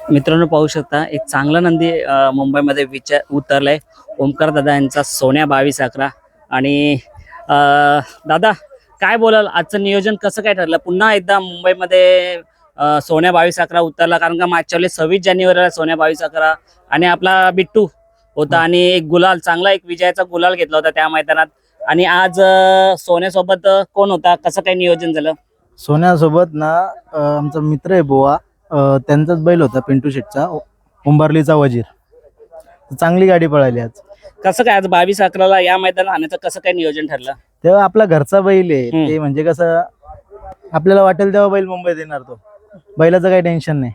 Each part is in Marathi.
मित्रांनो पाहू शकता एक चांगला नंदी मुंबईमध्ये उतरलाय. ओमकार दादा यांचा सोन्या 22-11. आणि दादा काय बोलाल, आजचं नियोजन कसं काय ठरलं? पुन्हा एकदा मुंबईमध्ये सोन्या 22-11 उतरला, कारण का मागच्या वेळेस 26 जानेवारीला सोन्या 22-11 आणि आपला बिट्टू होता आणि एक गुलाल, चांगला एक विजयाचा गुलाल घेतला होता त्या मैदानात. आणि आज सोन्यासोबत कोण होता, कसं काय नियोजन झालं? सोन्यासोबत ना आमचा मित्र आहे बोवा, त्यांचाच बैल होता पिंटू शेटचा, उंबरलीचा वजीर. चांगली गाडी पळाली आज. कसं काय आज 22-11ला या मैदानात आणायचं कसं काय नियोजन ठरलं? तेव्हा आपला घरचा बैल आहे ते, म्हणजे कसं आपल्याला वाटेल तेव्हा बैल मुंबईत येणार, तो बैलाचं काही टेन्शन नाही.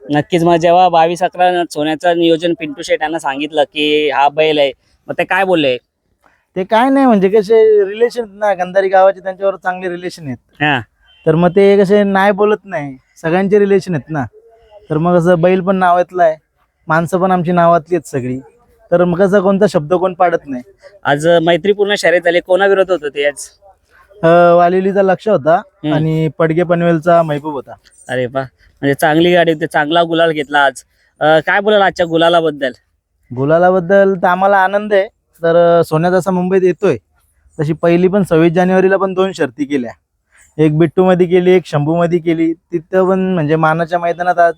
नक्कीच. मग जेव्हा 22-11 सोन्याचं नियोजन पिंटू शेट यांना सांगितलं की हा बैल आहे, मग ते काय बोलले? ते काय नाही, म्हणजे कसे रिलेशन ना, गंधारी गावाचे त्यांच्यावर चांगले रिलेशन आहेत. हा, तर मग ते कसे नाही बोलत नाही, सगळ्यांचे रिलेशन आहेत ना. तर मग कसं बैल पण नावातला आहे, माणसं पण आमची नावातली आहेत सगळी. तर मग कसं कोणता शब्द कोण पाडत नाही. आज मैत्रीपूर्ण शर्यत झाली. कोणाविरोध होतं ते आज? वालिलीचा लक्ष होता आणि पडगे पनवेलचा महबूब होता. अरे वा, म्हणजे चांगली गाडी होती, चांगला गुलाल घेतला आज. काय बोलाल आजच्या गुलालाबद्दल? गुलालाबद्दल तर आम्हाला आनंद आहे. तर सोन्या जसा मुंबईत येतोय तशी पहिली पण 26 जानेवारीला पण 2 शर्ती केल्या. एक बिट्टू मध्ये केली, एक शंभू मध्ये केली. तिथं पण म्हणजे मानाच्या मैदानात आज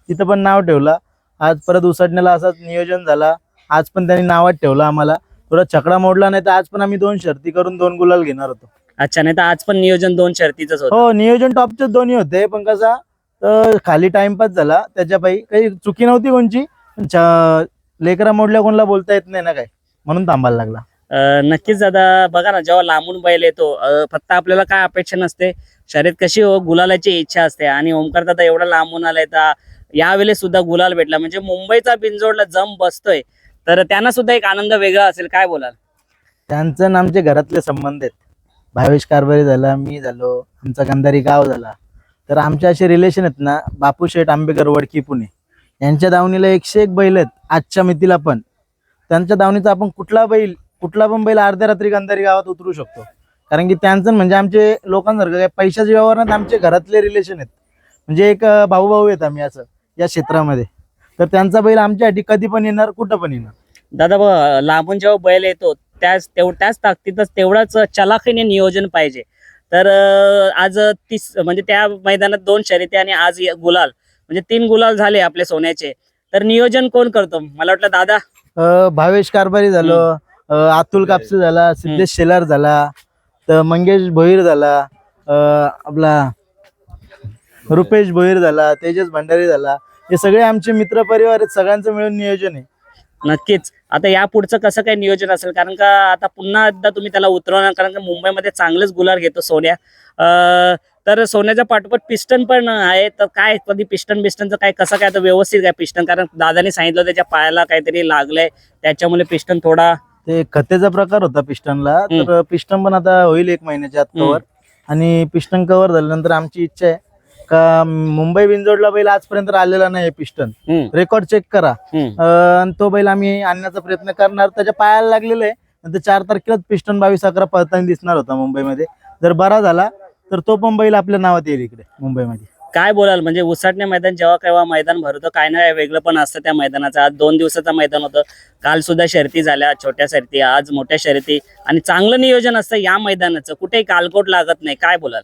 तिथं पण नाव ठेवला. आज परत उसटण्याला असाच नियोजन झाला. आज पण त्यांनी नावात ठेवलं आम्हाला. थोडा छकडा मोडला, नाही तर आज पण आम्ही 2 शर्ती करून 2 गुलाल घेणार होतो. अच्छा, नाही तर आज पण नियोजन 2 शर्तीच होतं. हो, नियोजन टॉपचेच दोन्ही होते, पण कसा खाली टाइमपास झाला त्याच्यापायी. काही चुकी नव्हती कोणची, लेकरा मोडल्या कोणाला बोलता येत नाही ना काय, म्हणून थांबायला लागला. नक्कीच दादा. बघा ना, जेव्हा लांबून बैल येतो, फक्त आपल्याला काय अपेक्षा नसते, शर्यत कशी हो, गुलालाची इच्छा असते. आणि ओमकार दादा एवढा लांबून आलाय, तर यावेळेस सुद्धा गुलाल भेटला म्हणजे मुंबईचा बिनजोडला जम बसतोय, तर त्यांना सुद्धा एक आनंद वेगळा असेल. काय बोलाल? त्यांचं आणि आमचे घरातले संबंध आहेत. भावेश कारभारी झाला, मी झालो, आमचा गंधारी गाव झाला. तर आमचे असे रिलेशन आहेत ना. बापू शेठ आंबेकर वडकी पुणे यांच्या दावणीला 101 बैल आहेत. आजच्या मितीला पण त्यांच्या दावणीचा आपण कुठला पण बैल अर्ध्या रात्री गंधारी गावात उतरू शकतो. कारण की त्यांचं म्हणजे आमचे लोकांसारखं काय पैशाच्या व्यवहारात आमचे घरातले रिलेशन आहेत. म्हणजे एक भाऊ आहेत आम्ही असं या क्षेत्रामध्ये. तर त्यांचा बैल आमच्यासाठी कधी पण येणार, कुठं पण येणार. दादा लांबून जेव्हा बैल येतो त्याच ताकदीतच तेवढाच चलाखीने नियोजन पाहिजे. तर आज म्हणजे त्या मैदानात 2 शर्यती आणि आज गुलाल, म्हणजे 3 गुलाल झाले आपले सोन्याचे. तर नियोजन कोण करतो? मला वाटलं दादा. भावेश कारभारी झालं, अतुल कापसे झाला, सिद्धेश शेलार झाला, तर मंगेश भोईर झाला, आपला रुपेश भोईर झाला, तेजस भंडारी झाला. हे सगळे आमचे मित्र परिवार आहेत, सगळ्यांचं मिळून नियोजन आहे. नक्कीच. आता या पुढचं कसं काय नियोजन असेल? कारण का आता पुन्हा एकदा तुम्ही त्याला उतरवणार, कारण का मुंबईमध्ये चांगलंच गुलाल घेतो सोन्या. तर सोन्याच्या पाठोपाठ पिस्टन पण आहे, तर काय कधी पिस्टनचं काय कसं काय आता व्यवस्थित काय पिस्टन? कारण दादाने सांगितलं त्याच्या पायाला काहीतरी लागलंय, त्याच्यामुळे पिस्टन थोडा ते खतेचा प्रकार होता पिस्टनला. तर पिस्टन पण आता होईल 1 महिन्याच्या आत कव्हर. आणि पिस्टन कव्हर झाल्यानंतर आमची इच्छा आहे का मुंबई बिनजोडला बैल आजपर्यंत आलेला नाही पिस्टन, रेकॉर्ड चेक करा. आणि तो बैल आम्ही आणण्याचा प्रयत्न करणार. त्याच्या पायाला लागलेलं आहे. नंतर 4 तारखेलाच पिस्टन 22-11 पळताना दिसणार होता मुंबईमध्ये. जर बरा झाला तर तो पण बैल आपल्या नावात येईल इकडे मुंबईमध्ये. काय बोलाल? म्हणजे उसाटणे मैदान जेव्हा केव्हा मैदान भरतं, काय ना वेगळं पण असतं त्या मैदानाचं. आज 2 दिवसाचं मैदान होतं. काल सुद्धा शर्ती झाल्या, छोट्या शर्ती, आज मोठ्या शर्ती, आणि चांगलं नियोजन असतं या मैदानाचं. कुठेही कालकोट लागत नाही. काय बोलाल?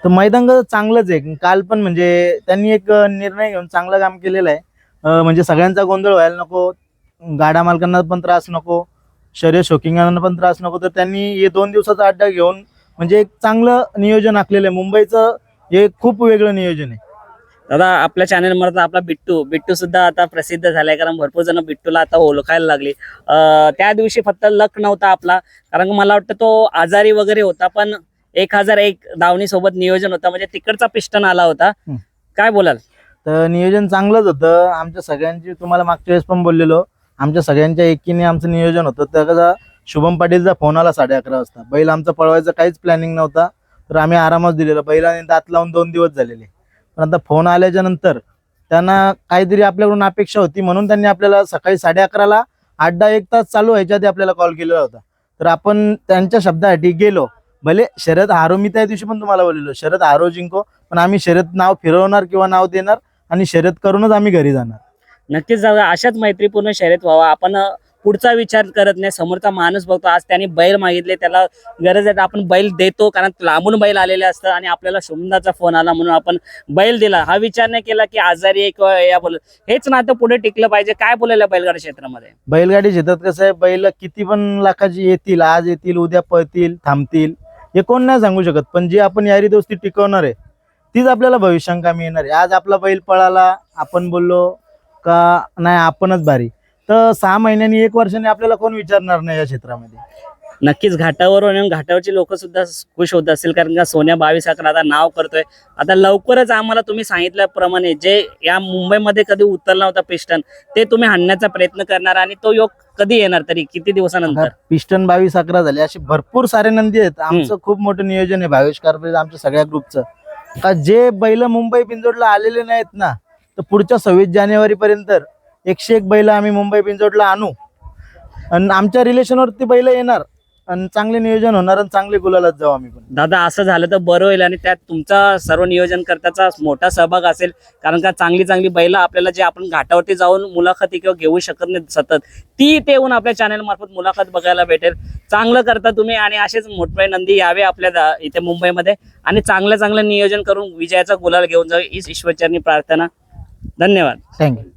तर मैदान कसं चांगलंच आहे. काल पण म्हणजे त्यांनी एक निर्णय घेऊन चांगलं काम केलेलं आहे. म्हणजे सगळ्यांचा गोंधळ व्हायला नको, गाडा मालकांना पण त्रास नको, शर्यत शौकिंगांना पण त्रास नको. तर त्यांनी हे 2 दिवसाचा अड्डा घेऊन म्हणजे एक चांगलं नियोजन आखलेलं आहे. मुंबईचं हे खूप वेगळं नियोजन आहे. दादा, आपल्या चॅनलमध्ये आपला बिट्टू सुद्धा आता प्रसिद्ध झालाय, कारण भरपूर जण बिट्टूला आता ओळखायला लागली. त्या दिवशी फक्त लक नव्हता आपला, कारण मला वाटतं तो आजारी वगैरे होता, पण 1001 दावणी सोबत नियोजन होता, म्हणजे तिकडचा पिस्टन आला होता. काय बोलाल? तर नियोजन चांगलंच होतं आमच्या सगळ्यांची. तुम्हाला मागच्या वेळेस पण बोललेलो, आमच्या सगळ्यांच्या एकीने आमचं नियोजन होतं. तर कसा शुभम पाटीलचा फोन आला 11:30 वाजता. बैल आमचा पळवायचा काहीच प्लॅनिंग नव्हता, तर आम्ही आरामच दिलेला. बैलाने दात लावून 2 दिवस झालेले. पण आता फोन आल्याच्या नंतर त्यांना काहीतरी आपल्याकडून अपेक्षा होती, म्हणून त्यांनी आपल्याला सकाळी 11:30ला अड्डा 1 तास चालू व्हायच्या आधी आपल्याला कॉल केलेला होता. तर आपण त्यांच्या शब्दासाठी गेलो. भले शर्यत हारो, मी त्या दिवशी पण तुम्हाला बोललेलो शर्यत हारो जिंको, पण आम्ही शर्यत नाव फिरवणार किंवा नाव देणार आणि शर्यत करूनच आम्ही घरी जाणार. नक्कीच दादा, अशाच मैत्रीपूर्ण शर्यत व्हावा. आपण पुढचा विचार करत नाही, समोरचा माणूस बघतो. आज त्याने बैल मागितले, त्याला गरज आहे तर आपण बैल देतो, कारण लांबून बैल आलेले असतं आणि आपल्याला शुभमदाचा फोन आला म्हणून आपण बैल दिला. हा विचार नाही केला की आजारी आहे किंवा या बोल, हेच नातं पुढे टिकलं पाहिजे. काय बोलायला बैलगाडी क्षेत्रामध्ये? बैलगाडी शेतात कसं आहे, बैल किती पण लाखाची येतील, आज येतील, उद्या पळतील, थांबतील, हे कोण नाही सांगू शकत. पण जी आपण यारी दोस्ती टिकवणार आहे तीच आपल्याला भविष्यांकामी येणार आहे. आज आपला बैल पळाला, आपण बोललो का नाही आपणच भारी, तर 6 महिन्यांनी 1 वर्षाने आपल्याला कोण विचारणार नाही या क्षेत्रामध्ये. नक्कीच घाटावर येऊन घाटावरची लोक सुद्धा खुश होत असतील, कारण का सोन्या 22-11 आता नाव करतोय. आता लवकरच आम्हाला तुम्ही सांगितल्याप्रमाणे जे या मुंबईमध्ये कधी उतरला होता पिस्टन, ते तुम्ही हाणण्याचा प्रयत्न करणार आणि तो योग कधी येणार, तरी किती दिवसानंतर? पिस्टन 22-11 झाले, असे भरपूर सारे नंदी आहेत. आमचं खूप मोठं नियोजन आहे भावेश कारभारी आमच्या सगळ्या ग्रुपचं, का जे बैल मुंबई बिंजोडला आलेले नाहीत ना, तर पुढच्या 26 जानेवारी पर्यंत 101 बैल आम्ही मुंबई बिंजोडला आणू आणि आमच्या रिलेशनवरती बैल येणार आणि चांगले नियोजन होणार आणि चांगले गुलालात जाऊ आम्ही पण. दादा, असं झालं तर बरं होईल आणि त्यात तुमचा सर्व नियोजन करताचा मोठा सहभाग असेल, कारण का चांगली चांगली बैलं आपल्याला जे आपण घाटावरती जाऊन मुलाखती किंवा घेऊ शकत नाही सतत, ती ते येऊन आपल्या चॅनल मार्फत मुलाखत बघायला भेटेल. चांगलं करता तुम्ही आणि असेच मोठे नंदी यावे आपल्या इथे मुंबईमध्ये आणि चांगलं चांगलं नियोजन करून विजयाचा गुलाल घेऊन जाऊ, हीच ईश्वरचरणी प्रार्थना. धन्यवाद. थँक्यू.